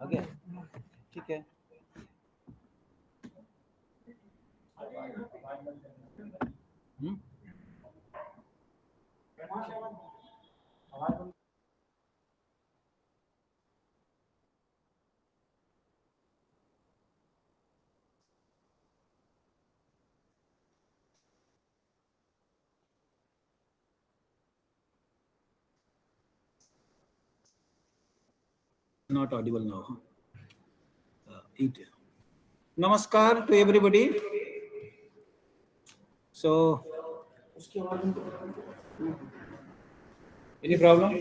Okay, ठीक है। Not audible now. Namaskar to everybody. So, any problem?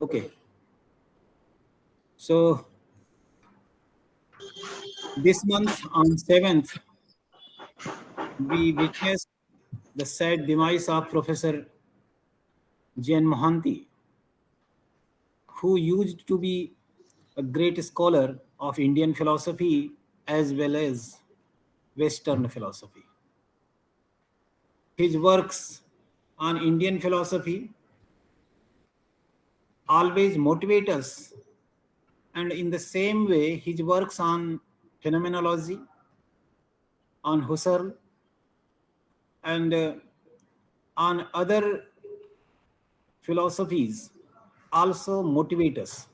Okay. So, this month on 7th, we witnessed the sad demise of Professor J.N. Mohanty, who used to be a great scholar of Indian philosophy as well as Western philosophy. His works on Indian philosophy always motivate us, and in the same way, his works on phenomenology, on Husserl, and on other philosophies also motivate us.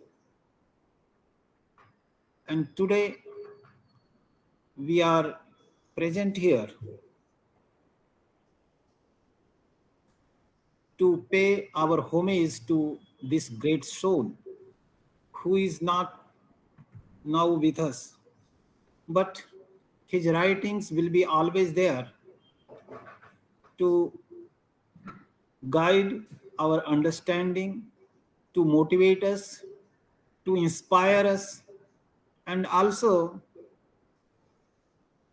And today we are present here to pay our homage to this great soul who is not now with us, but his writings will be always there to guide our understanding, to motivate us, to inspire us, and also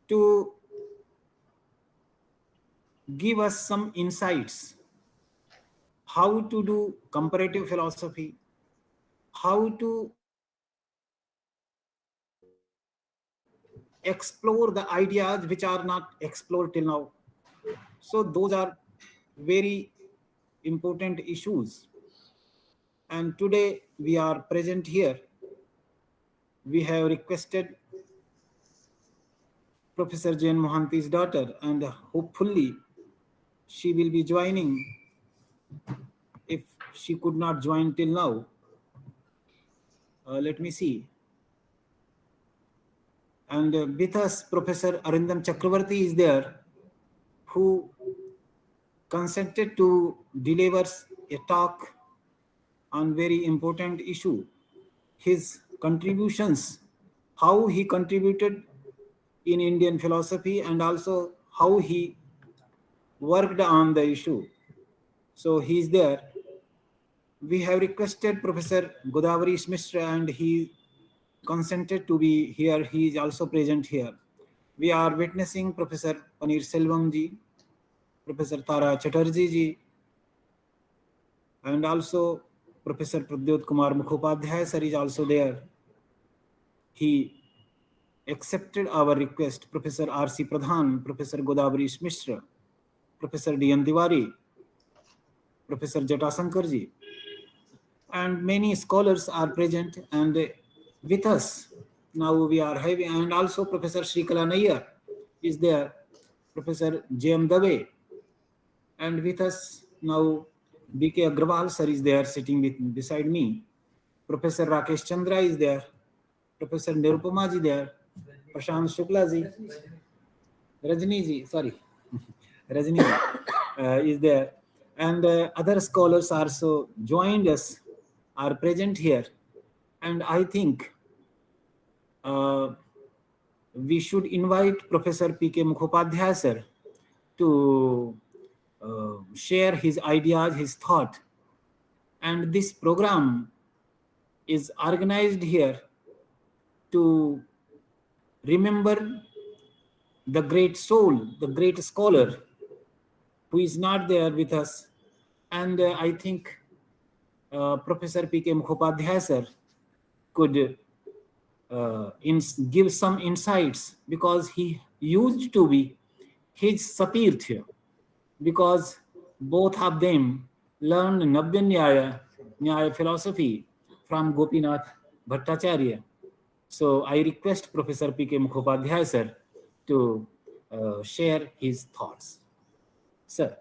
to give us some insights how to do comparative philosophy, how to explore the ideas which are not explored till now. So those are very important issues. And today we are present here. We have requested Professor Jane Mohanty's daughter, and hopefully she will be joining if she could not join till now. Let me see. And with us, Professor Arindam Chakravarti is there, who consented to deliver a talk on very important issue. His contributions how he contributed in Indian philosophy and also how he worked on the issue. So he is there. We have requested Professor Godavari Mishra and he consented to be here. He is also present here. We are witnessing Professor Paneer Selvam ji, Professor Tara Chatterjee ji, and also Professor Pradyot Kumar Mukhopadhyay sir is also there. He accepted our request. Professor R.C. Pradhan, Professor Godavari Mishra, Professor D.N. Tiwari, Professor Jatasankar ji, and many scholars are present and with us. Now we are having, and also Professor Shrikala Nayyar is there, Professor J.M. Dave, and with us now B.K. Agrawal sir is there sitting beside me. Professor Rakesh Chandra is there, Professor Nirupama ji there, Prashant Shukla ji, Rajni ji, sorry, Rajni ji is there, and other scholars also joined us, are present here, and I think we should invite Professor P.K. Mukhopadhyay sir to share his ideas, his thought, and this program is organized here to remember the great soul, the great scholar who is not there with us. And I think Professor P.K. Mukhopadhyay sir could give some insights, because he used to be his Satirth, because both of them learned Navya Nyaya philosophy from Gopinath Bhattacharya. So I request Professor P.K. Mukhopadhyay sir to share his thoughts. Sir.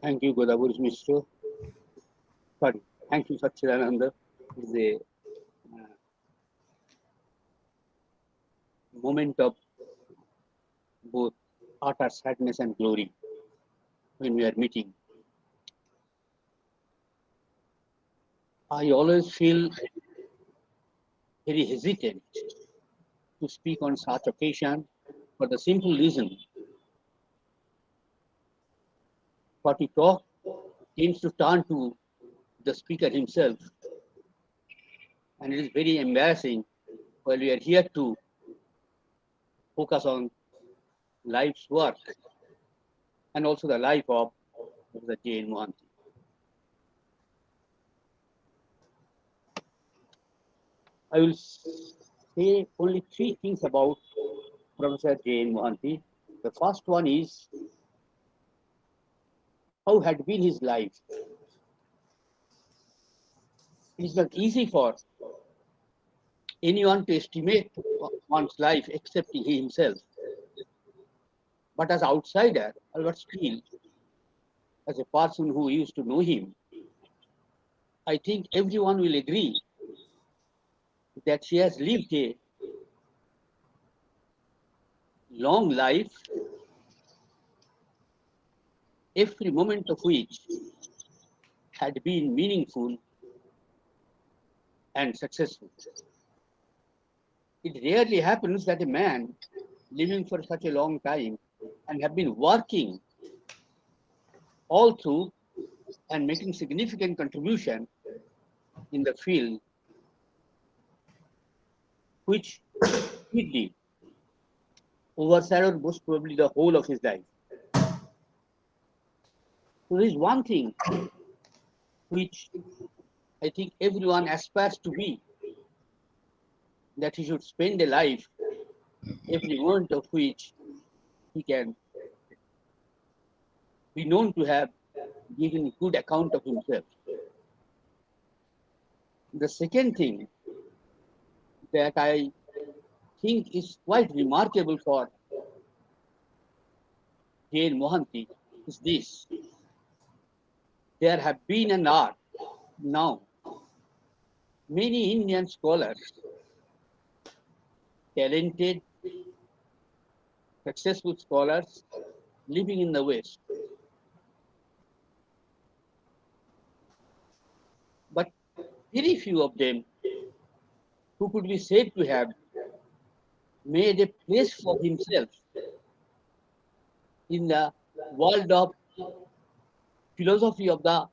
Thank you, Godavari Mishra. Sorry, thank you, Satchidananda. It's a moment of both utter sadness and glory when we are meeting. I always feel very hesitant to speak on such occasion for the simple reason what we talk tends to turn to the speaker himself, and it is very embarrassing while we are here to focus on life's work and also the life of the J.N. Mohanty. I will say only three things about Professor J.N. Mohanty. The first one is how had been his life. It is not easy for anyone to estimate one's life except he himself. But as outsider, but still, as a person who used to know him, I think everyone will agree that he has lived a long life, every moment of which had been meaningful and successful. It rarely happens that a man living for such a long time and have been working all through and making significant contribution in the field which he did overshadowed most probably the whole of his life. So there is one thing which I think everyone aspires to be, that he should spend a life, every moment of which he can be known to have given a good account of himself. The second thing that I think is quite remarkable for J.N. Mohanty is this. There have been and are now many Indian scholars, talented, successful scholars living in the West. But very few of them who could be said to have made a place for himself in the world of philosophy of the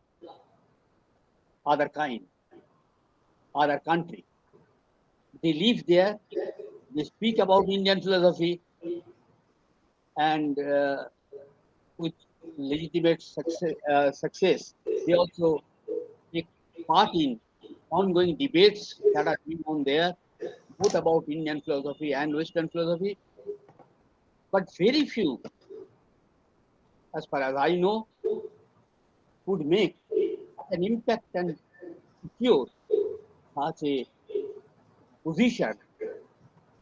other kind, other country. They live there, they speak about Indian philosophy, and with legitimate success, they also take part in ongoing debates that are going on there, both about Indian philosophy and Western philosophy. But very few, as far as I know, would make an impact and secure such a position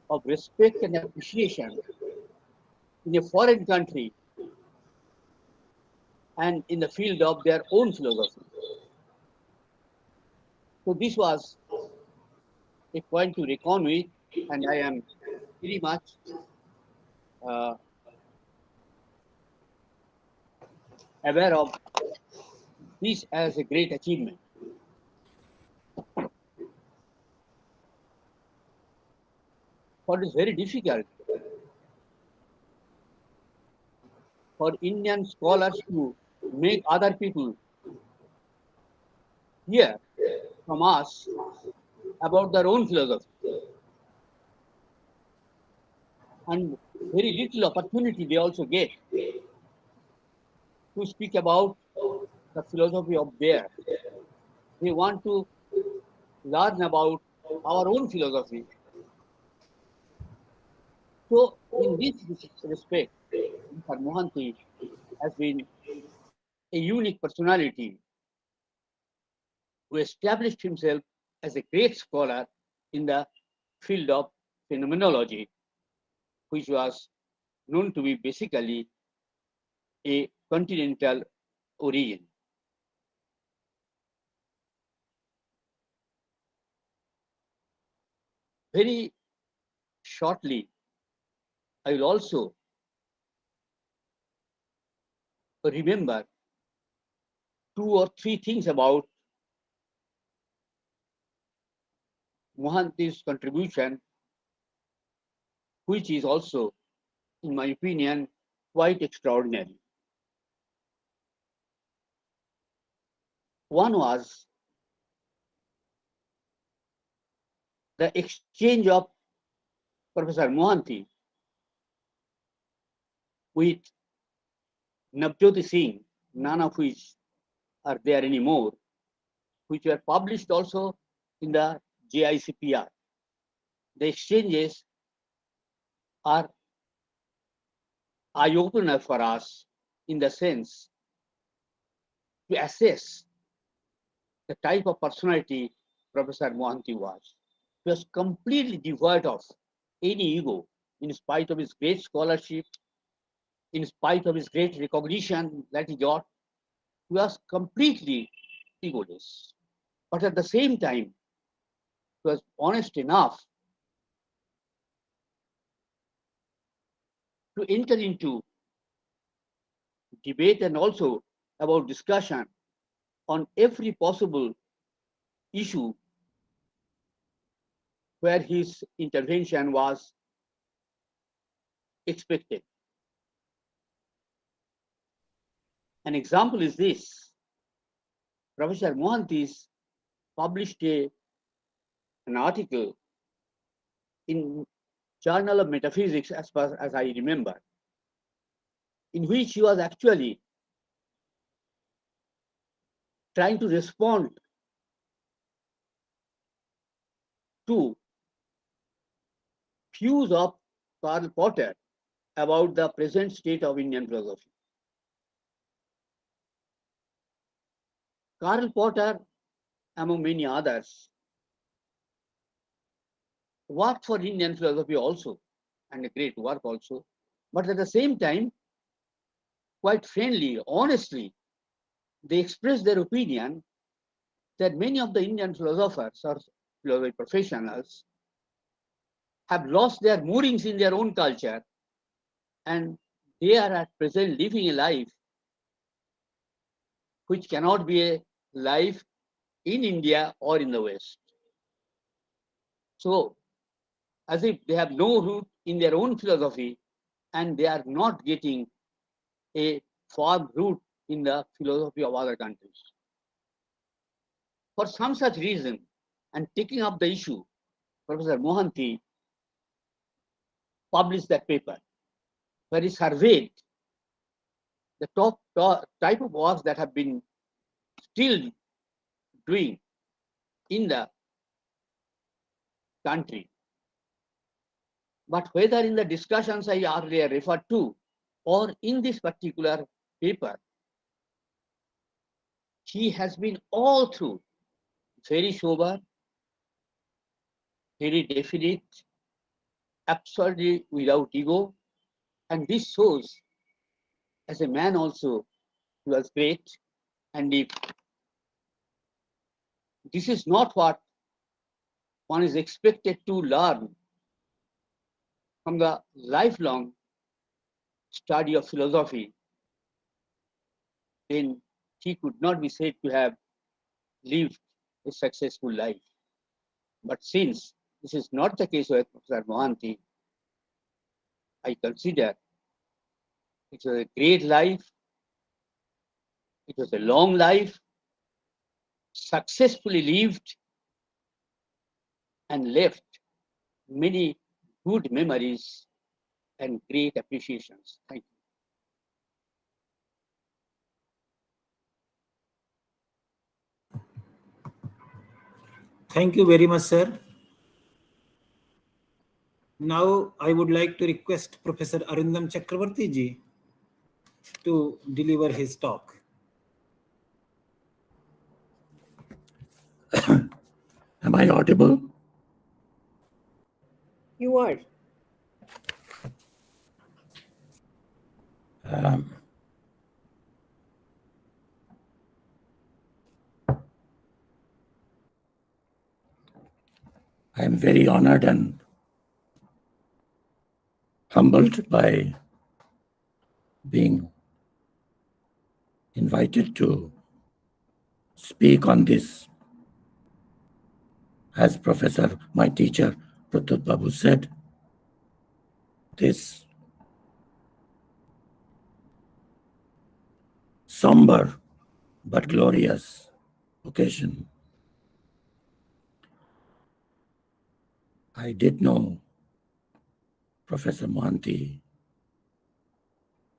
of respect and appreciation in a foreign country and in the field of their own philosophy. So this was a point to reckon with, and I am very much uh, aware of this as a great achievement. For it is very difficult for Indian scholars to make other people hear from us about their own philosophy, and very little opportunity they also get to speak about the philosophy of theirs. They want to learn about our own philosophy. So, in this respect, Mr. Mohanty has been a unique personality who established himself as a great scholar in the field of phenomenology, which was known to be basically a continental origin. Very shortly, I will also remember two or three things about Mohanty's contribution, which is also, in my opinion, quite extraordinary. One was the exchange of Professor Mohanty with Navjyoti Singh, none of which are there anymore, which were published also in the JICPR. The exchanges are eye-opener for us in the sense to assess the type of personality Professor Mohanty was. He was completely devoid of any ego, in spite of his great scholarship, in spite of his great recognition that he got. He was completely egoless. But at the same time, he was honest enough to enter into debate and also about discussion on every possible issue where his intervention was expected. An example is this. Professor Mohanty published an article in Journal of Metaphysics, as far as I remember, in which he was actually trying to respond to views of Karl Popper about the present state of Indian philosophy. Karl Popper, among many others, worked for Indian philosophy also, and a great work also, but at the same time, quite friendly, honestly, they expressed their opinion that many of the Indian philosophers or philosophy professionals have lost their moorings in their own culture, and they are at present living a life which cannot be a life in India or in the West. So, as if they have no root in their own philosophy and they are not getting a firm root in the philosophy of other countries. For some such reason, and taking up the issue, Professor Mohanty published that paper where he surveyed the top type of works that have been still doing in the country. But whether in the discussions I earlier referred to or in this particular paper, he has been all through very sober, very definite, absolutely without ego. And this shows, as a man also, he was great. And if this is not what one is expected to learn from the lifelong study of philosophy, then he could not be said to have lived a successful life. But since this is not the case with Professor Mohanty, I consider it was a great life, it was a long life, successfully lived, and left many good memories and great appreciations. Thank you. Thank you very much, sir. Now, I would like to request Professor Arindam Chakravarti ji to deliver his talk. Am I audible? You are. I am very honored and humbled by being invited to speak on this. As Professor, my teacher, Pratyut Babu said, this somber but glorious occasion. I did know Professor Mohanty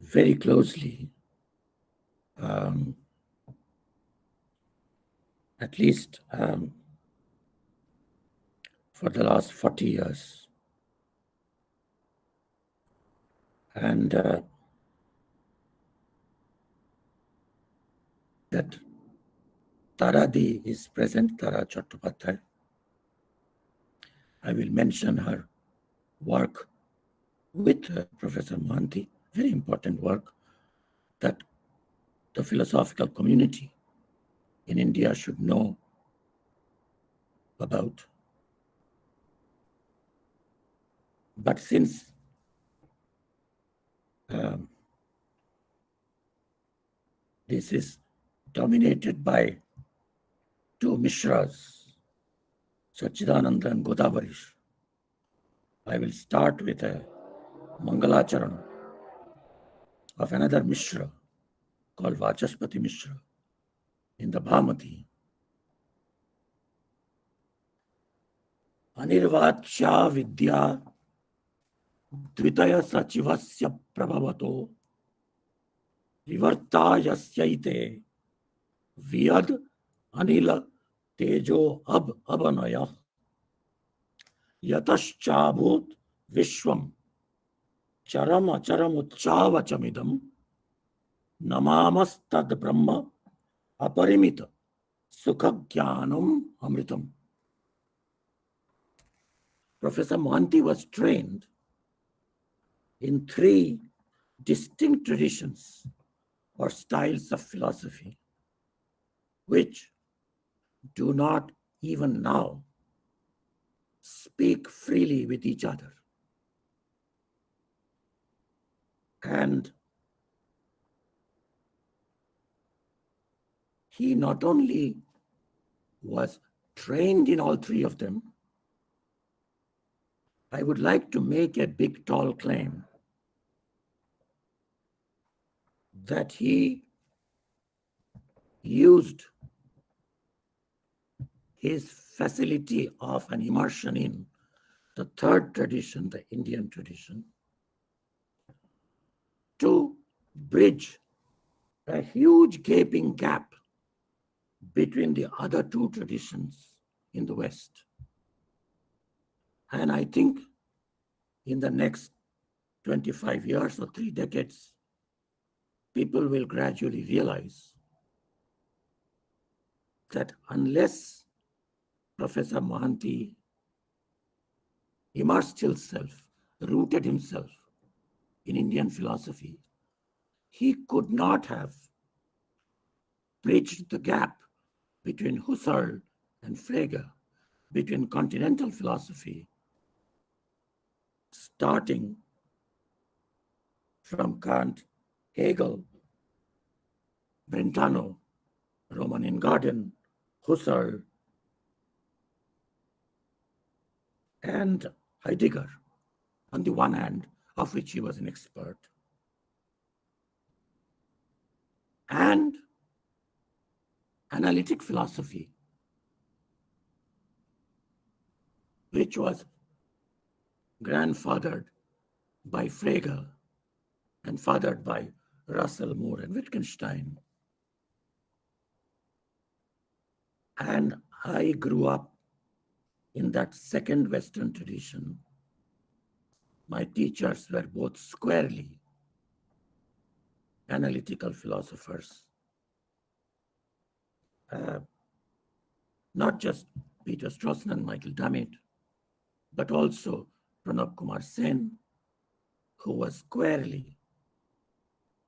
very closely, at least for the last 40 years. And that Taradi is present, Tara Chattopadhyay. I will mention her work with Professor Mohanty, very important work that the philosophical community in India should know about. But since this is dominated by two Mishras, Sachidananda and Godavarish, I will start with a Mangalacharan of another Mishra called Vachaspati Mishra in the Bhamati. Anirvachya Vidya Dvitaya Sachivasya Prabhavato Vivartayasyaite Vyad Anila Tejo Abanaya Yataschabhut Vishwam Charam Acharam Uchavachamidam Namamastad Brahma Aparimita Sukhagyanam Amritam. Professor Mohanty was trained in three distinct traditions or styles of philosophy, which do not even now speak freely with each other. And he not only was trained in all three of them, I would like to make a big, tall claim that he used his facility of an immersion in the third tradition, the Indian tradition, to bridge a huge gaping gap between the other two traditions in the West. And I think in the next 25 years or 3 decades, people will gradually realize that unless Professor Mohanty immersed himself, rooted himself in Indian philosophy, he could not have bridged the gap between Husserl and Frege, between continental philosophy, starting from Kant, Hegel, Brentano, Roman Ingarden, Husserl, and Heidegger, on the one hand, of which he was an expert, and analytic philosophy, which was grandfathered by Frege and fathered by Russell, Moore, and Wittgenstein. And I grew up in that second Western tradition. My teachers were both squarely analytical philosophers, not just Peter Strawson and Michael Dummett, but also Pranab Kumar Sen, who was squarely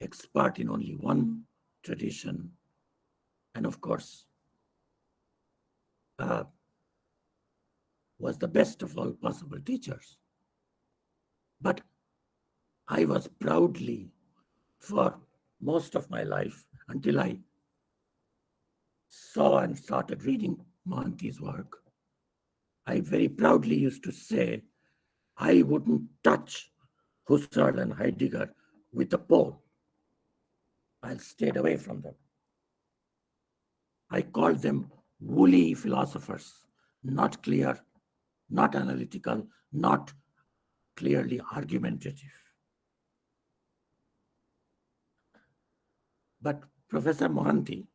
expert in only one tradition, and of course, was the best of all possible teachers. But I was proudly, for most of my life, until I saw and started reading Mohanty's work, I very proudly used to say, I wouldn't touch Husserl and Heidegger with a pole. I stayed away from them. I called them woolly philosophers, not clear, not analytical, not clearly argumentative. But Professor Mohanty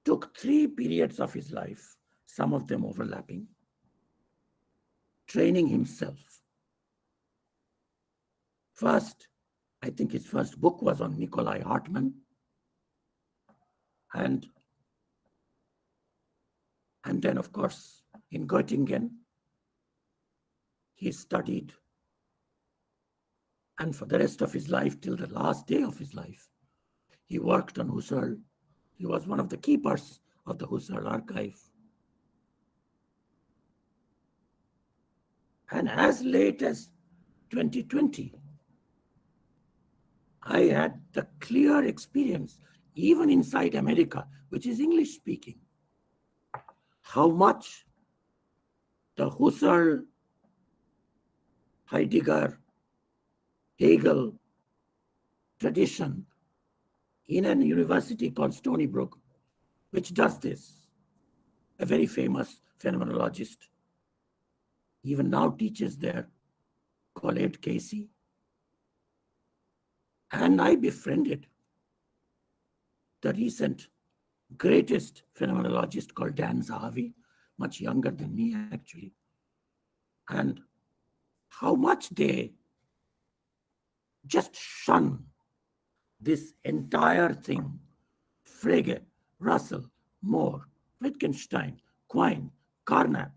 took 3 periods of his life, some of them overlapping, training himself. First, I think his first book was on Nikolai Hartmann, and then, of course, in Göttingen, he studied, and for the rest of his life, till the last day of his life, he worked on Husserl. He was one of the keepers of the Husserl archive. And as late as 2020, I had the clear experience, even inside America, which is English speaking, how much the Husserl, Heidegger, Hegel tradition in a university called Stony Brook, which does this, a very famous phenomenologist, even now teaches there, called Ed Casey. And I befriended the recent greatest phenomenologist called Dan Zahavi, much younger than me actually. And how much they just shun this entire thing. Frege, Russell, Moore, Wittgenstein, Quine, Carnap,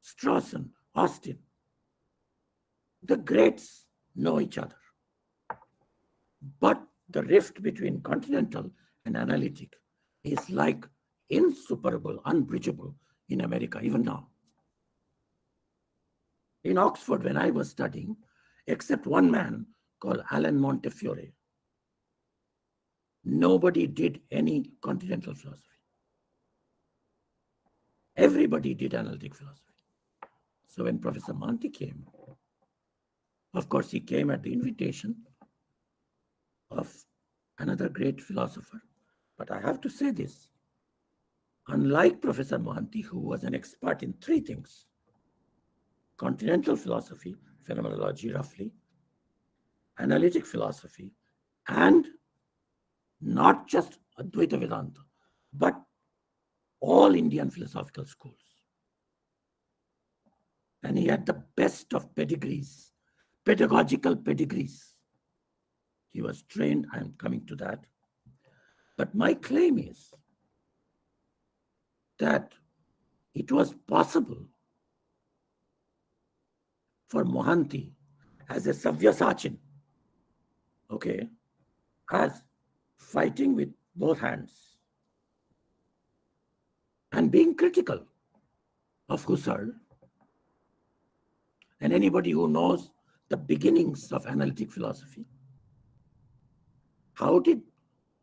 Strawson, Austin. The greats know each other. But the rift between continental and analytic is like insuperable, unbridgeable in America, even now. In Oxford, when I was studying, except one man called Alan Montefiore, nobody did any continental philosophy. Everybody did analytic philosophy. So when Professor Mohanty came, of course, he came at the invitation of another great philosopher. But I have to say this, unlike Professor Mohanty, who was an expert in three things: continental philosophy, phenomenology roughly, analytic philosophy, and not just Advaita Vedanta, but all Indian philosophical schools. And he had the best of pedigrees, pedagogical pedigrees. He was trained, I'm coming to that. But my claim is that it was possible for Mohanty as a Savyasachin, okay, as fighting with both hands and being critical of Husserl. And anybody who knows the beginnings of analytic philosophy, how did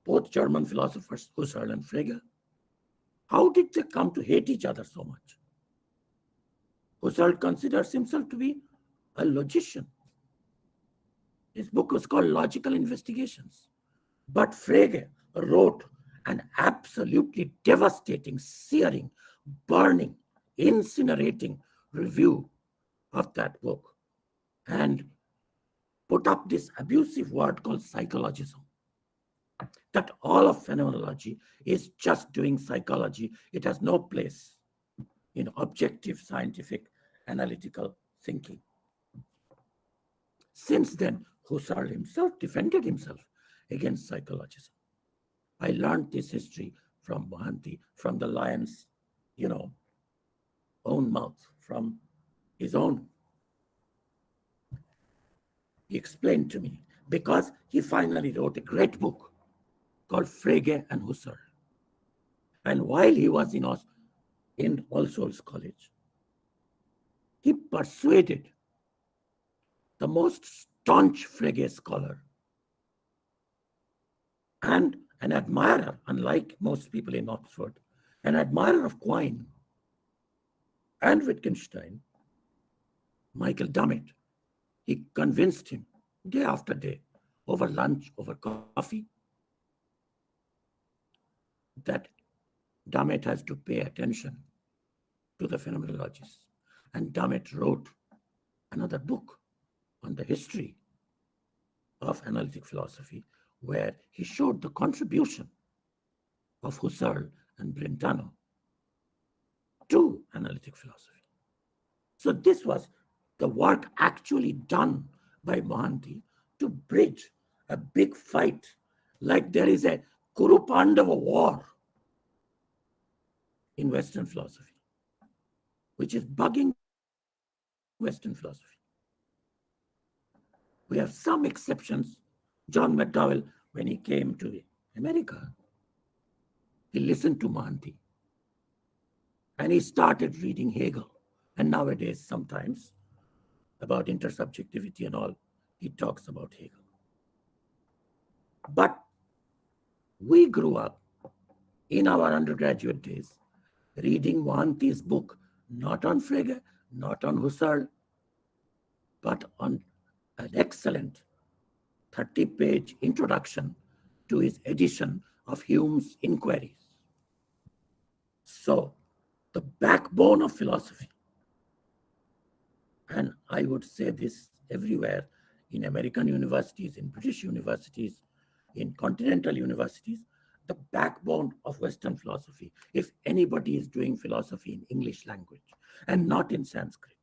both German philosophers, Husserl and Frege, how did they come to hate each other so much? Husserl considers himself to be a logician. His book was called Logical Investigations. But Frege wrote an absolutely devastating, searing, burning, incinerating review of that book and put up this abusive word called psychologism. That all of phenomenology is just doing psychology. It has no place in objective, scientific, analytical thinking. Since then, Husserl himself defended himself against psychologism. I learned this history from Mohanty, from the lion's, own mouth, from his own. He explained to me, because he finally wrote a great book called Frege and Husserl. And while he was in All Souls College, he persuaded the most staunch Frege scholar and an admirer, unlike most people in Oxford, an admirer of Quine and Wittgenstein, Michael Dummett. He convinced him day after day, over lunch, over coffee, that Dummett has to pay attention to the phenomenologists. And Dummett wrote another book on the history of analytic philosophy, where he showed the contribution of Husserl and Brentano to analytic philosophy. So this was the work actually done by Mohanty to bridge a big fight, like there is a Kuru Pandava war in Western philosophy, which is bugging Western philosophy. We have some exceptions. John McDowell, when he came to America, he listened to Mohanty and he started reading Hegel. And nowadays, sometimes, about intersubjectivity and all, he talks about Hegel. But we grew up in our undergraduate days reading Mohanty's book, not on Frege, not on Husserl, but on an excellent 30-page introduction to his edition of Hume's Inquiries. So, the backbone of philosophy, and I would say this everywhere, in American universities, in British universities, in continental universities, the backbone of Western philosophy, if anybody is doing philosophy in English language and not in Sanskrit,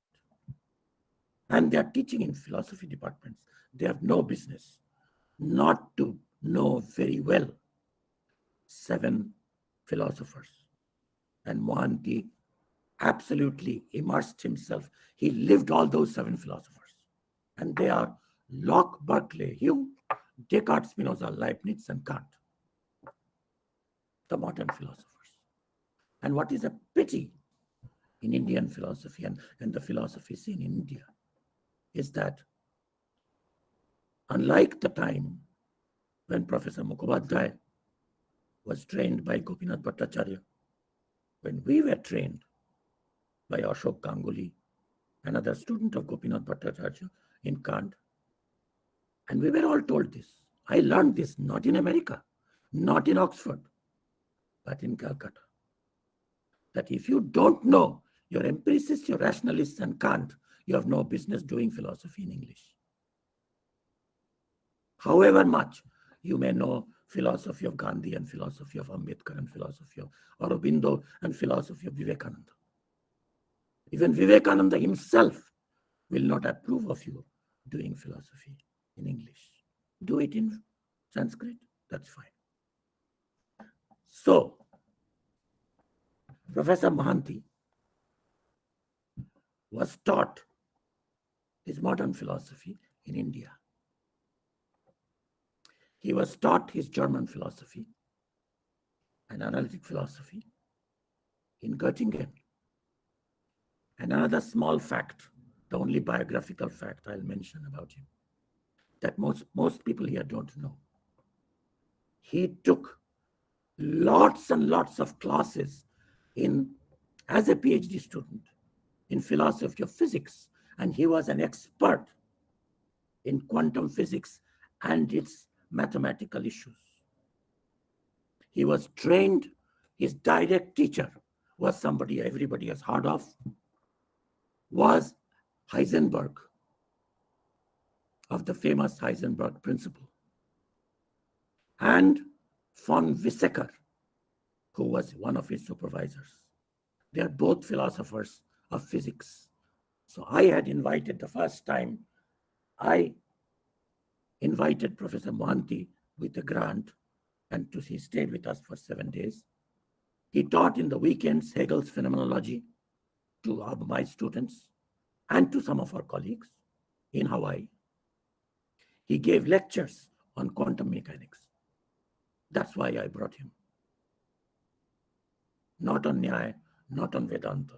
and they are teaching in philosophy departments, they have no business not to know very well 7 philosophers. And Mohanty absolutely immersed himself. He lived all those 7 philosophers. And they are Locke, Berkeley, Hume, Descartes, Spinoza, Leibniz, and Kant, the modern philosophers. And what is a pity in Indian philosophy and the philosophy scene in India is that, unlike the time when Professor Mukhopadhyay was trained by Gopinath Bhattacharya, when we were trained by Ashok Ganguly, another student of Gopinath Bhattacharya in Kant. And we were all told this. I learned this not in America, not in Oxford, but in Calcutta. That if you don't know your empiricists, your rationalists, and Kant, you have no business doing philosophy in English. However much you may know philosophy of Gandhi and philosophy of Ambedkar and philosophy of Aurobindo and philosophy of Vivekananda. Even Vivekananda himself will not approve of you doing philosophy in English. Do it in Sanskrit, that's fine. So, Professor Mohanty was taught his modern philosophy in India. He was taught his German philosophy and analytic philosophy in Göttingen. And another small fact, the only biographical fact I'll mention about him, that most people here don't know. He took lots and lots of classes as a PhD student in philosophy of physics, and he was an expert in quantum physics and its mathematical issues. He was trained, his direct teacher was somebody everybody has heard of, was Heisenberg, of the famous Heisenberg principle, and von Weizsäcker, who was one of his supervisors. They are both philosophers of physics. So I had invited, the first time I invited Professor Mohanty with a grant, and he stayed with us for 7 days. He taught in the weekends Hegel's phenomenology to my students and to some of our colleagues in Hawaii. He gave lectures on quantum mechanics. That's why I brought him. Not on Nyaya, not on Vedanta.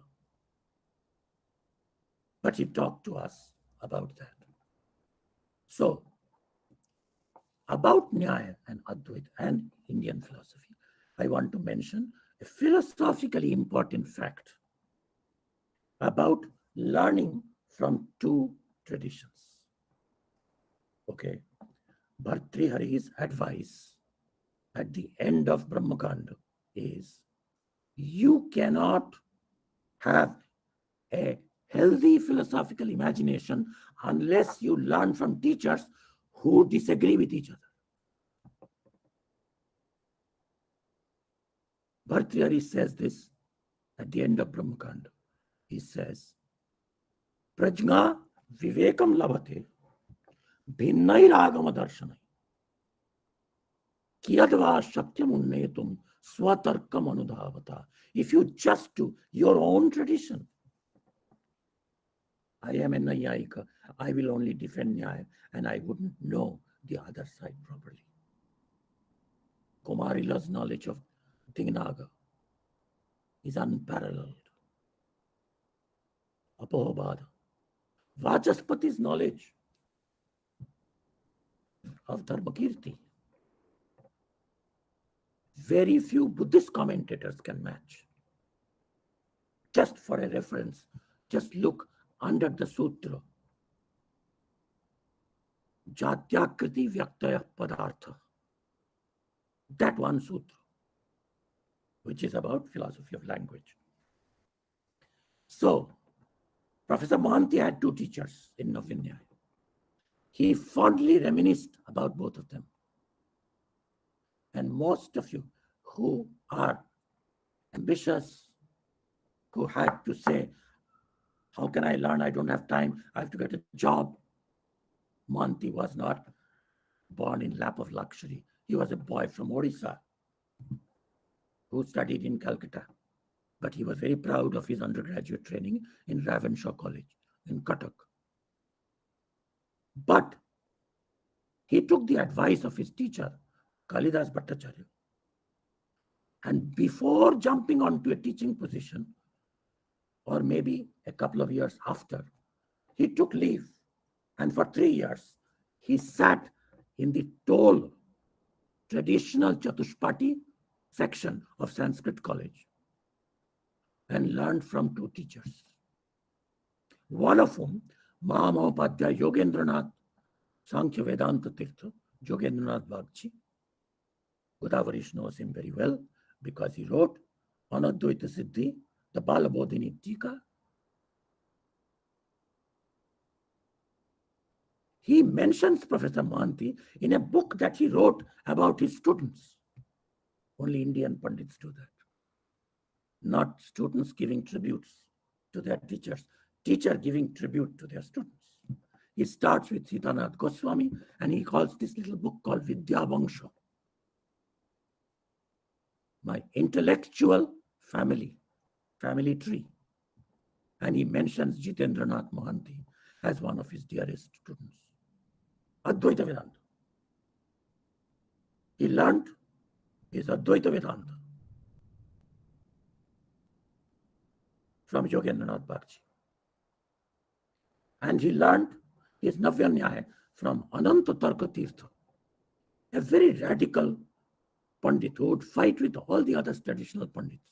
But he talked to us about that. So, about Nyaya and Advaita and Indian philosophy, I want to mention a philosophically important fact about learning from two traditions. Okay, Bhartrihari's advice at the end of Brahmakanda is, you cannot have a healthy philosophical imagination unless you learn from teachers who disagree with each other. Bhartrihari says this at the end of Brahmakanda. He says, Prajna vivekam labhate bhinnairagama darshanai kiyadva satyam unnetum swatarkam anudhavata. If you just do your own tradition, I am a Nayayika, I will only defend Nyaya, and I wouldn't know the other side properly. Kumarila's knowledge of Dingnaga is unparalleled. Apohabada. Vachaspati's knowledge of Dharmakirti, very few Buddhist commentators can match. Just for a reference, just look under the sutra. Jatyakriti Vyaktaya Padartha. That one sutra, which is about philosophy of language. So, Professor Mohanty had two teachers in Navinyaya. He fondly reminisced about both of them. And most of you who are ambitious, who had to say, how can I learn? I don't have time. I have to get a job. Mohanty was not born in lap of luxury. He was a boy from Odisha who studied in Calcutta. But he was very proud of his undergraduate training in Ravenshaw College in Cuttack. But he took the advice of his teacher, Kalidas Bhattacharya. And before jumping onto a teaching position, or maybe a couple of years after, he took leave. And for 3 years, he sat in the tall, traditional Chatushpati section of Sanskrit College and learned from two teachers, one of whom, Mahamahopadhyaya Yogendranath Sankhya Vedanta Tirtha, Yogendranath Bhagchi. Godavarish knows him very well because he wrote Anadvaita Siddhi, the Balabodhini Tika. He mentions Professor Mohanty in a book that he wrote about his students. Only Indian Pandits do that. Not students giving tributes to their teachers, teacher giving tribute to their students. He starts with Sitanath Goswami and he calls this little book called Vidya Vangsha, my intellectual family tree. And he mentions Jitendranath Mohanty as one of his dearest students. Advaita Vedanta. He learned his Advaita Vedanta from Yogendranath Bhagchi. And he learned his Navya Nyaya from Ananta Tarka Tirtha, a very radical Pandit who would fight with all the other traditional Pandits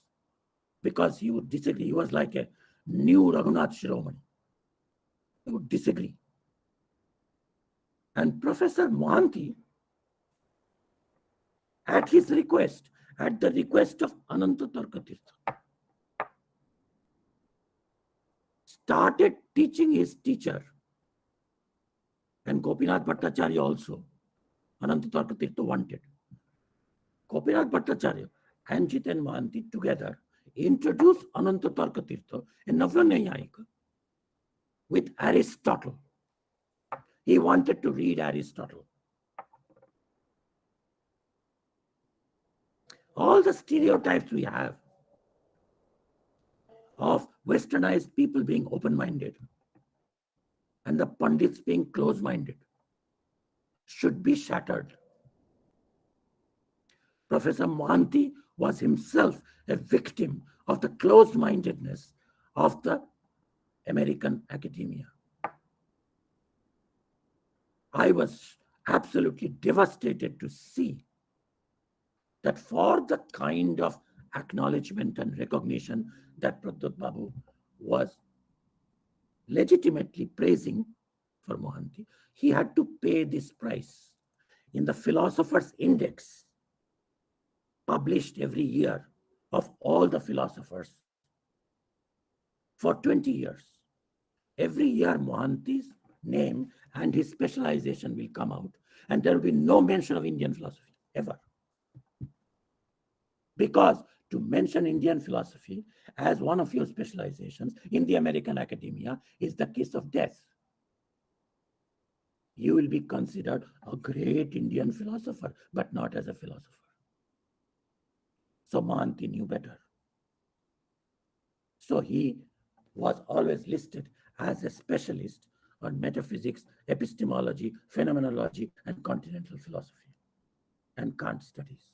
because he would disagree. He was like a new Raghunath Shiromani. He would disagree. And Professor Mohanty, at his request, at the request of Ananta Tarka Tirtha, started teaching his teacher, and Gopinath Bhattacharya also, Ananta Tarka Tirtha wanted. Gopinath Bhattacharya and Jiten Mohanty together introduced Ananta Tarka Tirtha in Navya Nyayika with Aristotle. He wanted to read Aristotle. All the stereotypes we have of westernized people being open-minded and the Pandits being close-minded should be shattered. Professor Mohanty was himself a victim of the closed-mindedness of the American academia. I was absolutely devastated to see that for the kind of acknowledgement and recognition that Pradhyut Babu was legitimately praising for Mohanty, he had to pay this price. In the Philosopher's Index, published every year of all the philosophers for 20 years, every year Mohanty's name and his specialization will come out, and there will be no mention of Indian philosophy, ever. Because to mention Indian philosophy as one of your specializations in the American academia is the kiss of death. You will be considered a great Indian philosopher, but not as a philosopher. So Mohanty knew better. So he was always listed as a specialist on metaphysics, epistemology, phenomenology, and continental philosophy, and Kant studies.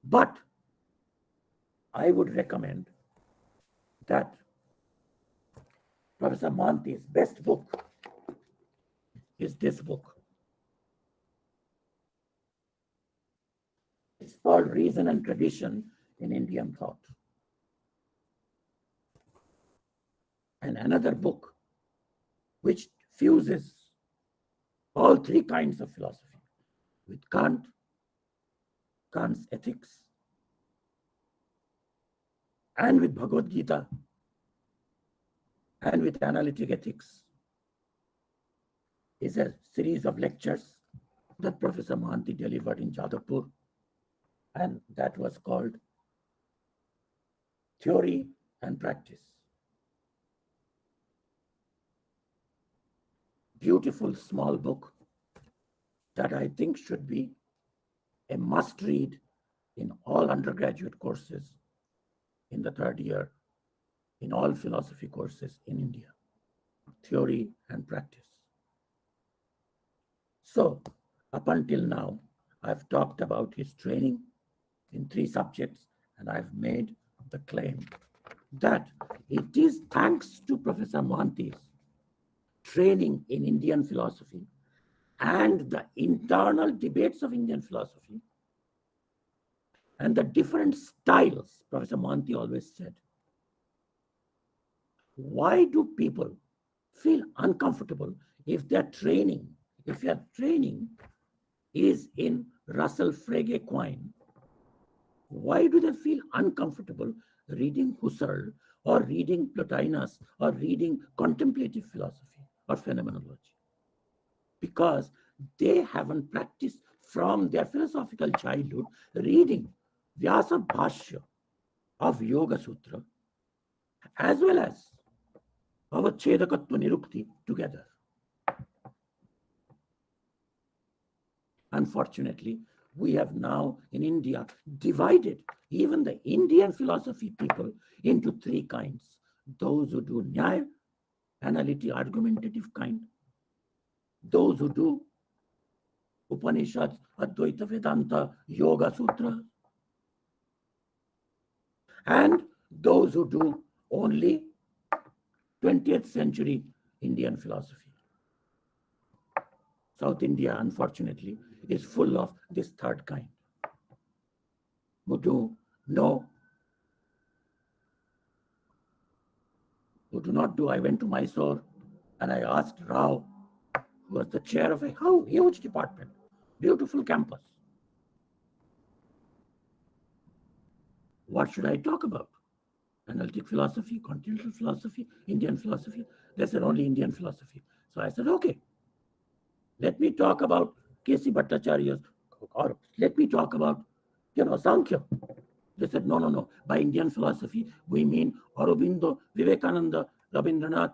But I would recommend that Professor Mohanty's best book is this book. It's called Reason and Tradition in Indian Thought. And another book which fuses all three kinds of philosophy with Kant, Kant's ethics, and with Bhagavad Gita, and with analytic ethics, is a series of lectures that Professor Mohanty delivered in Jadavpur, and that was called Theory and Practice. Beautiful small book that I think should be a must read in all undergraduate courses in the third year, in all philosophy courses in India. Theory and Practice. So, up until now, I've talked about his training in 3 subjects, and I've made the claim that it is thanks to Professor Mohanty's training in Indian philosophy and the internal debates of Indian philosophy and the different styles, Professor Mohanty always said, why do people feel uncomfortable if their training, if your training is in Russell Frege Quine? Why do they feel uncomfortable reading Husserl or reading Plotinus or reading contemplative philosophy or phenomenology? Because they haven't practiced from their philosophical childhood reading Vyasa Bhashya of Yoga Sutra as well as Avachedakatva Nirukti together. Unfortunately, we have now in India divided even the Indian philosophy people into three kinds. Those who do Nyaya, analytic, argumentative kind. Those who do Upanishads, Advaita Vedanta, Yoga Sutra. And those who do only 20th century Indian philosophy. South India, unfortunately, is full of this third kind. Who do not do. I went to Mysore and I asked Rao, who was the chair of a huge department, beautiful campus, what should I talk about? Analytic philosophy, continental philosophy, Indian philosophy. They said only Indian philosophy. So I said, okay, let me talk about K.C. Bhattacharya's, or let me talk about, Sankhya. They said, no. By Indian philosophy, we mean Aurobindo, Vivekananda, Rabindranath,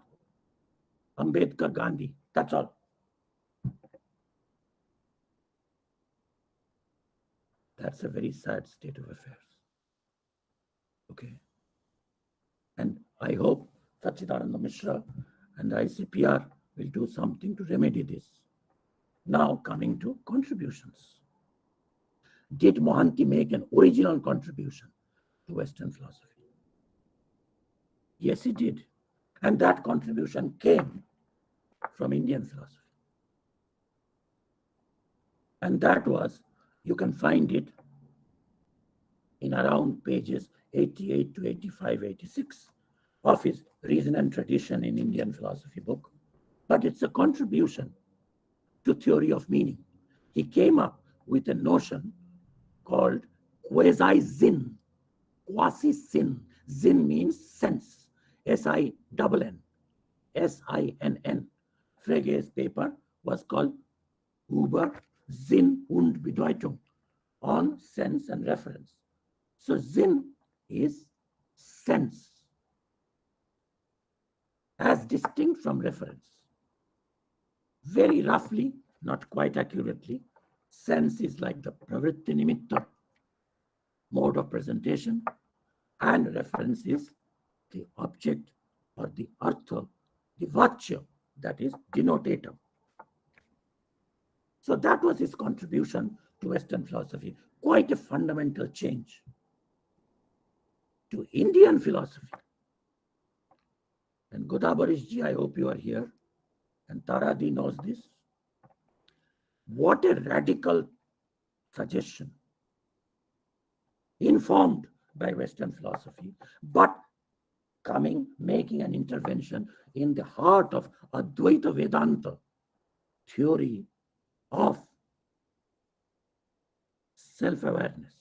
Ambedkar, Gandhi. That's all. That's a very sad state of affairs. Okay. And I hope Sachidananda Mishra and the ICPR will do something to remedy this. Now coming to contributions. Did Mohanty make an original contribution to Western philosophy? Yes, he did. And that contribution came from Indian philosophy. And that was, you can find it in around pages 88 to 85, 86 of his Reason and Tradition in Indian Philosophy book. But it's a contribution to theory of meaning. He came up with a notion called quasi-zin, quasi-sin. Zin means sense, S-I-N-N, S-I-N-N. Frege's paper was called Über Sinn und Bedeutung, on sense and reference. So Sinn is sense, as distinct from reference. Very roughly, not quite accurately, sense is like the pravritti nimitta mode of presentation, and reference is the object or the artha, the vachya, that is denotative. So that was his contribution to Western philosophy, quite a fundamental change. To Indian philosophy, and Godabarish ji, I hope you are here, and Taradi knows this. What a radical suggestion, informed by Western philosophy, but making an intervention in the heart of Advaita Vedanta theory of self-awareness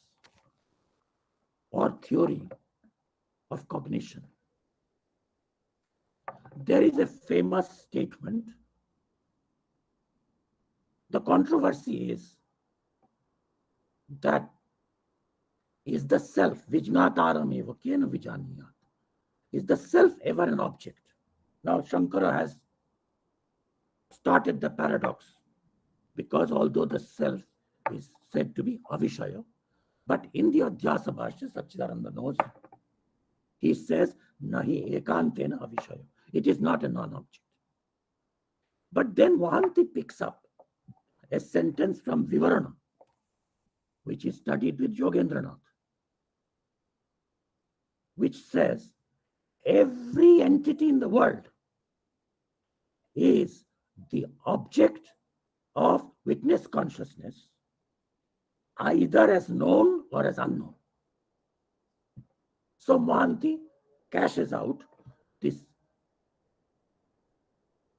or theory of cognition. There is a famous statement. The controversy is that is the self, vijnataram eva kena vijaniyat, is the self ever an object? Now Shankara has started the paradox, because although the self is said to be avishaya, but in the Adhyasa Bhashya, Sachidananda knows, he says, nahi ekantena avishaya. It is not a non-object. But then Mohanty picks up a sentence from Vivarana, which is studied with Yogendranath, which says, every entity in the world is the object of witness consciousness, either as known or as unknown. So Mohanty cashes out this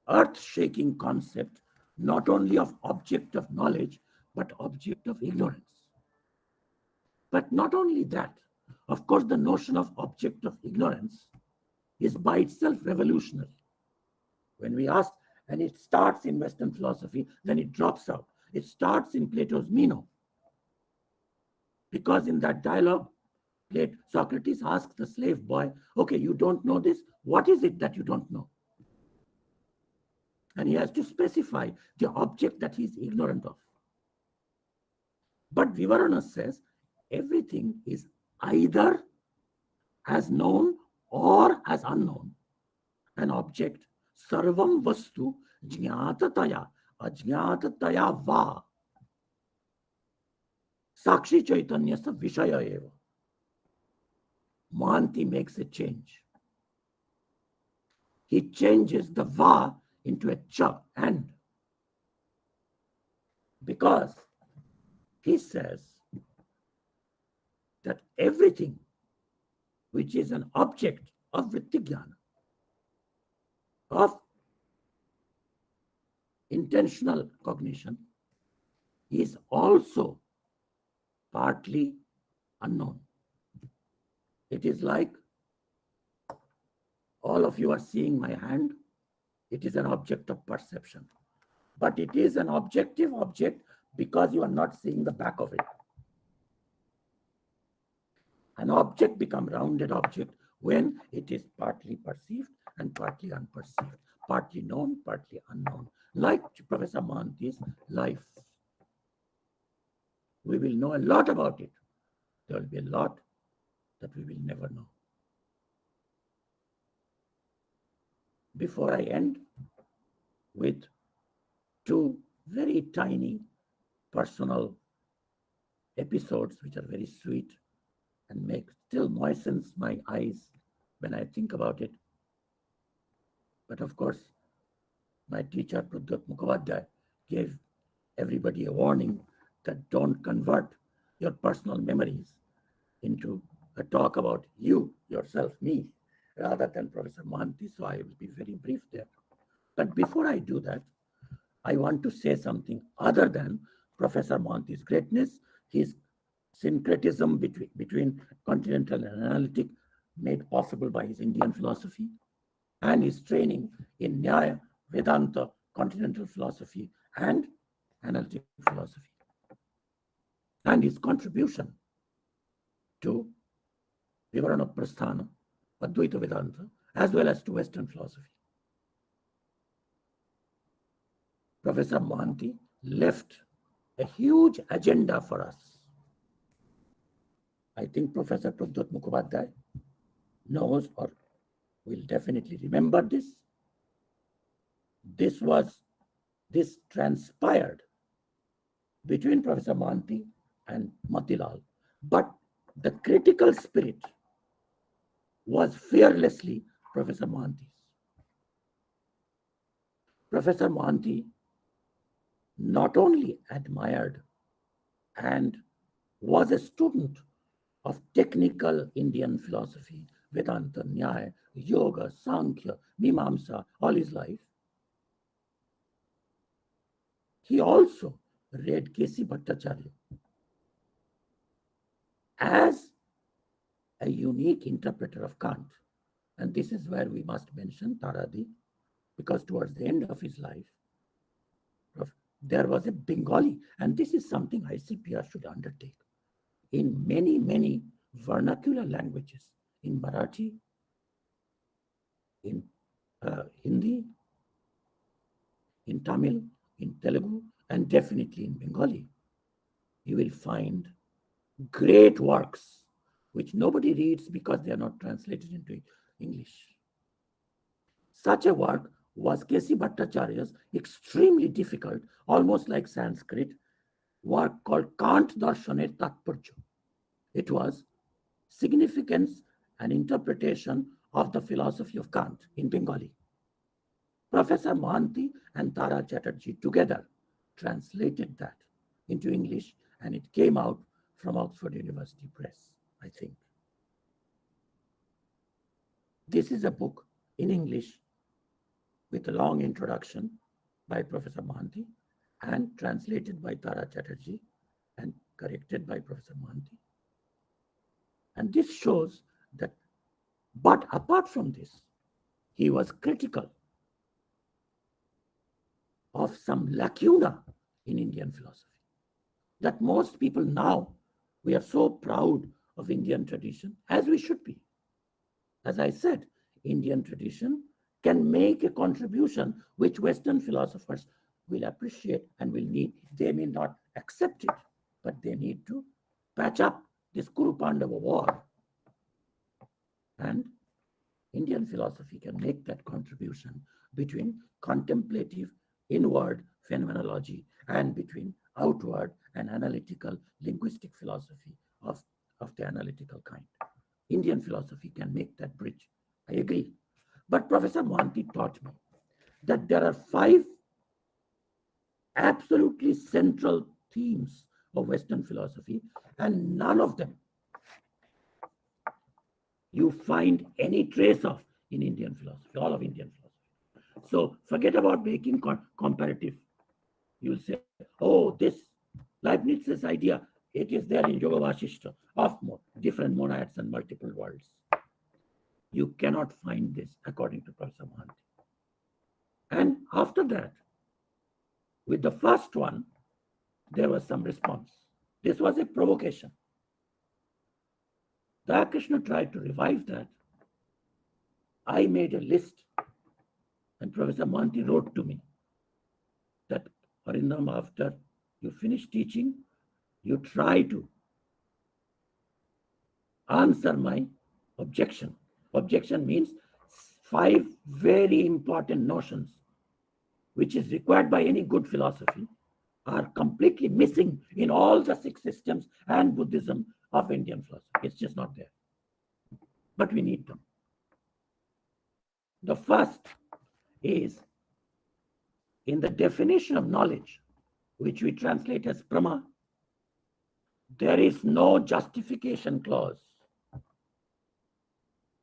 earth-shaking concept, not only of object of knowledge, but object of ignorance. But not only that, of course, the notion of object of ignorance is by itself revolutionary. When we ask, and it starts in Western philosophy, then it drops out. It starts in Plato's Meno. Because in that dialogue, Socrates asks the slave boy, okay, you don't know this. What is it that you don't know? And he has to specify the object that he is ignorant of. But Vivarana says everything is either as known or as unknown. An object, sarvam vastu jñātataya ajñātataya va sakshi chaitanyasa vishaya eva. Mohanty makes a change. He changes the va into a cha, and. Because he says that everything which is an object of Vrittigyana, of intentional cognition, is also partly unknown. It is like all of you are seeing my hand. It is an object of perception. But it is an objective object because you are not seeing the back of it. An object becomes rounded object when it is partly perceived and partly unperceived, partly known, partly unknown. Like Professor Mohanty's life. We will know a lot about it. There will be a lot that we will never know. Before I end with two very tiny personal episodes which are very sweet and still moistens my eyes when I think about it. But of course, my teacher, Pradyot Mukhopadhyay, gave everybody a warning that don't convert your personal memories into a talk about you, yourself, me, rather than Professor Mohanty. So I will be very brief there. But before I do that, I want to say something other than Professor Mohanty's greatness, his syncretism between continental and analytic made possible by his Indian philosophy, and his training in Nyaya, Vedanta, continental philosophy, and analytic philosophy, and his contribution to Vivarana Prasthana, Advaita Vedanta, as well as to Western philosophy. Professor Mohanty left a huge agenda for us. I think Professor Pradyot Mukhopadhyay knows or will definitely remember this. This transpired between Professor Mohanty and Motilal, but the critical spirit was fearlessly Professor Mohanty's. Professor Mohanty not only admired and was a student of technical Indian philosophy, Vedanta, Nyaya, Yoga, Sankhya, Mimamsa, all his life, he also read K.C. Bhattacharya as a unique interpreter of Kant. And this is where we must mention Taradi, because towards the end of his life, there was a Bengali, and this is something ICPR should undertake in many, many vernacular languages, in Marathi, in Hindi, in Tamil, in Telugu, and definitely in Bengali. You will find great works which nobody reads because they are not translated into English. Such a work was K.C. Bhattacharya's extremely difficult, almost like Sanskrit, work called Kant Darshaner Tatparja. It was significance and interpretation of the philosophy of Kant in Bengali. Professor Mohanty and Tara Chatterjee together translated that into English, and it came out from Oxford University Press, I think. This is a book in English with a long introduction by Professor Mohanty and translated by Tara Chatterjee and corrected by Professor Mohanty. And this shows that, but apart from this, he was critical of some lacuna in Indian philosophy. That most people now, we are so proud of Indian tradition, as we should be. As I said, Indian tradition can make a contribution which Western philosophers will appreciate and will need. They may not accept it, but they need to patch up this Kuru Pandava war. And Indian philosophy can make that contribution between contemplative, inward phenomenology and between outward and analytical linguistic philosophy of the analytical kind. Indian philosophy can make that bridge. I agree. But Professor Mohanty taught me that there are 5 absolutely central themes of Western philosophy, and none of them you find any trace of in Indian philosophy, all of Indian philosophy. So forget about making comparative. You'll say, oh, this Leibniz's idea, it is there in Yoga Vasishta of different monads and multiple worlds. You cannot find this according to Professor Mohanty. And after that, with the first one, there was some response. This was a provocation. Dayakrishna tried to revive that. I made a list, and Professor Mohanty wrote to me that, Arindam, after you finish teaching, you try to answer my objection. Objection means 5 very important notions which is required by any good philosophy are completely missing in all the 6 systems and Buddhism of Indian philosophy. It's just not there. But we need them. The first is in the definition of knowledge, which we translate as prama, there is no justification clause.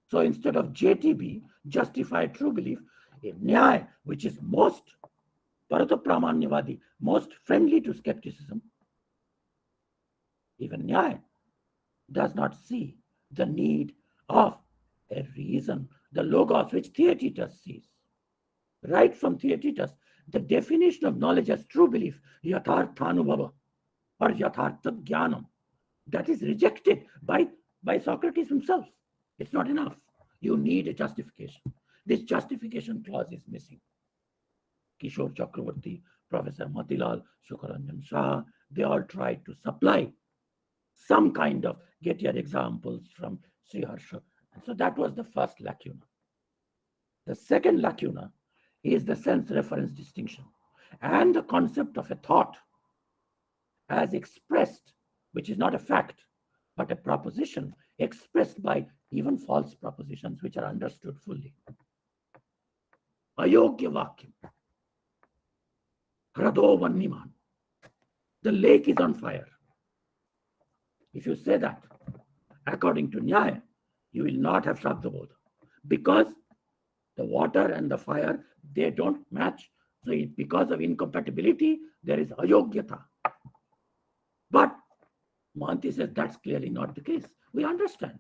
So instead of JTB, justified true belief, in Nyaya, which is most Paratapramanyavadi, most friendly to skepticism, even Nyaya does not see the need of a reason, the logos which Theaetetus sees. Right from Theaetetus, the definition of knowledge as true belief, yatharthanubhava or yathartha jnanam, that is rejected by Socrates himself. It's not enough. You need a justification. This justification clause is missing. Kishore Chakravarti, Professor Matilal, Sukaranjan Shah, they all tried to supply some kind of get your examples from Sri Harsha. And so that was the first lacuna. The second lacuna is the sense reference distinction and the concept of a thought as expressed, which is not a fact, but a proposition expressed by even false propositions which are understood fully. Ayogya Vakyam. Hrado Vanniman. The lake is on fire. If you say that, according to Nyaya, you will not have Shabdabodha because the water and the fire, they don't match. So because of incompatibility, there is ayogyata. But Mohanty says that's clearly not the case. We understand.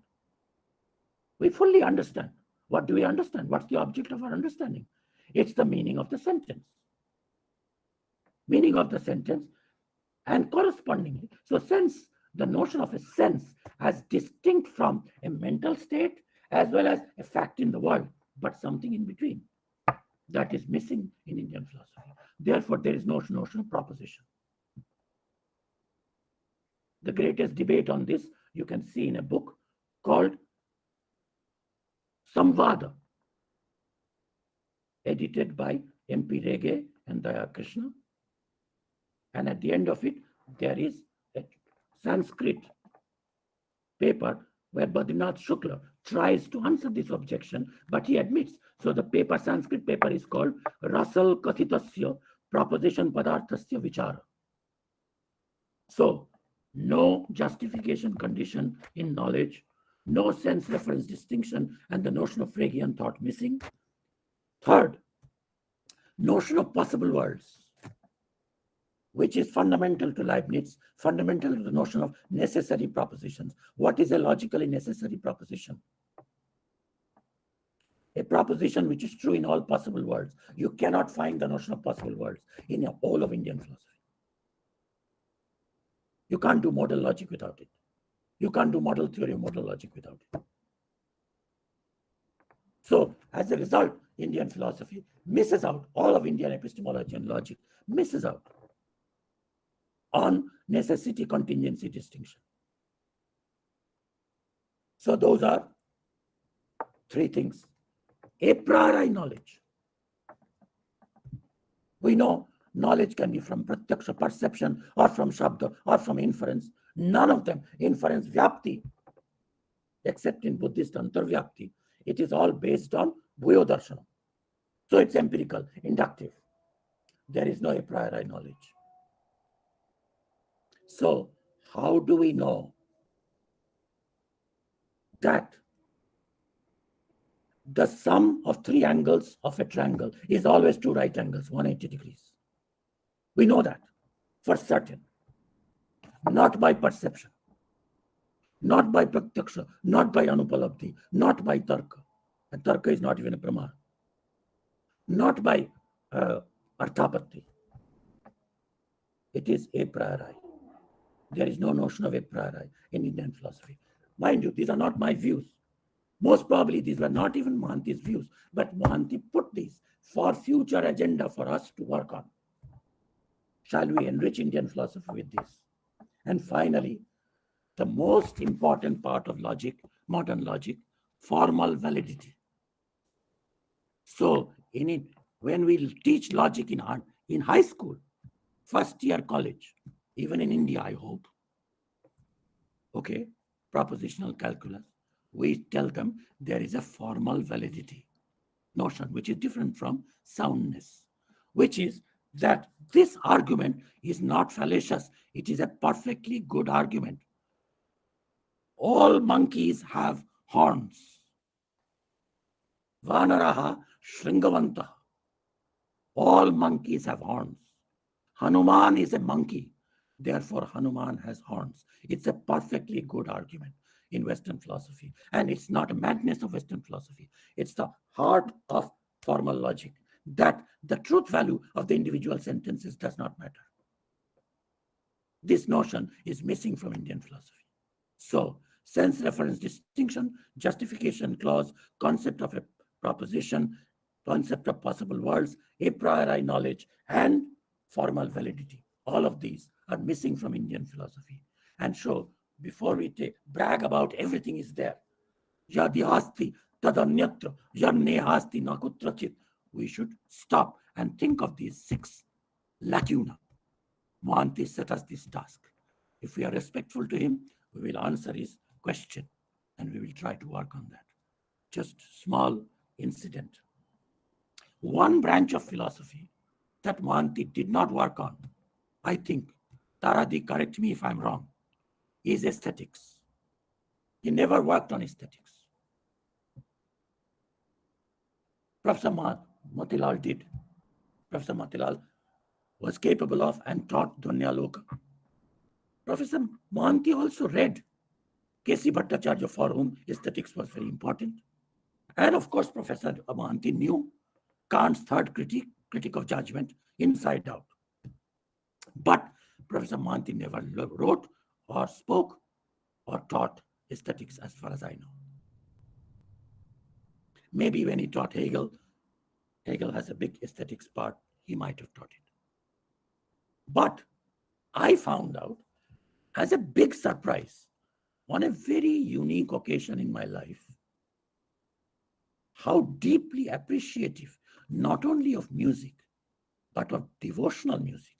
We fully understand. What do we understand? What's the object of our understanding? It's the meaning of the sentence. Meaning of the sentence and correspondingly. So sense, the notion of a sense as distinct from a mental state as well as a fact in the world, but something in between. That is missing in Indian philosophy. Therefore, there is no notion of proposition. The greatest debate on this you can see in a book called Samvad, edited by M.P. Rege and Dayakrishna. And at the end of it, there is a Sanskrit paper where Badrinath Shukla tries to answer this objection, but he admits. So the paper, Sanskrit paper, is called Rasal Kathitasya proposition padarthasya vichara. So, no justification condition in knowledge, no sense reference distinction, and the notion of Fregean thought missing. Third, notion of possible worlds, which is fundamental to Leibniz, fundamental to the notion of necessary propositions. What is a logically necessary proposition? A proposition which is true in all possible worlds. You cannot find the notion of possible worlds in the whole of Indian philosophy. You can't do modal logic without it. You can't do model theory of modal logic without it. So, as a result, Indian philosophy misses out, all of Indian epistemology and logic misses out on necessity contingency distinction. So, those are three things. A priori knowledge. We know knowledge can be from pratyaksha, perception, or from shabda, or from inference. None of them, inference, vyapti, except in Buddhist antarvyapti, it is all based on bhuyo darshana. So it's empirical, inductive. There is no a priori knowledge. So how do we know that the sum of three angles of a triangle is always two right angles, 180 degrees? We know that for certain. Not by perception, not by pratyaksha, not by anupalabdhi, not by tarka. And tarka is not even a pramana. Not by arthapatti. It is a priori. There is no notion of a priori in Indian philosophy. Mind you, these are not my views. Most probably these were not even Mohanty's views, but Mohanty put these for future agenda for us to work on. Shall we enrich Indian philosophy with this? And finally, the most important part of logic, modern logic, formal validity. So in it, when we teach logic in high school, first year college, even in India, I hope, okay, propositional calculus, we tell them there is a formal validity notion, which is different from soundness, which is that this argument is not fallacious. It is a perfectly good argument. All monkeys have horns. Vanaraha Shringavanta. All monkeys have horns. Hanuman is a monkey. Therefore, Hanuman has horns. It's a perfectly good argument in Western philosophy. And it's not a madness of Western philosophy. It's the heart of formal logic, that the truth value of the individual sentences does not matter. This notion is missing from Indian philosophy. So, sense reference distinction, justification clause, concept of a proposition, concept of possible worlds, a priori knowledge, and formal validity. All of these are missing from Indian philosophy. And so, before we brag about everything is there, yadi asti tadanyatra yarne asti nakutrachit, we should stop and think of these 6 lacuna. Mohanty set us this task. If we are respectful to him, we will answer his question and we will try to work on that. Just small incident. One branch of philosophy that Mohanty did not work on, I think, Taradi, correct me if I'm wrong, is aesthetics. He never worked on aesthetics. Professor Motilal did. Professor Motilal was capable of and taught Dhanyaloka. Professor Mohanty also read K.C. Bhattacharya, for whom aesthetics was very important. And of course, Professor Mohanty knew Kant's third critique of judgment inside out. But Professor Mohanty never wrote or spoke or taught aesthetics as far as I know. Maybe when he taught Hegel, Hegel has a big aesthetics part, he might have taught it. But I found out, as a big surprise, on a very unique occasion in my life, how deeply appreciative, not only of music, but of devotional music,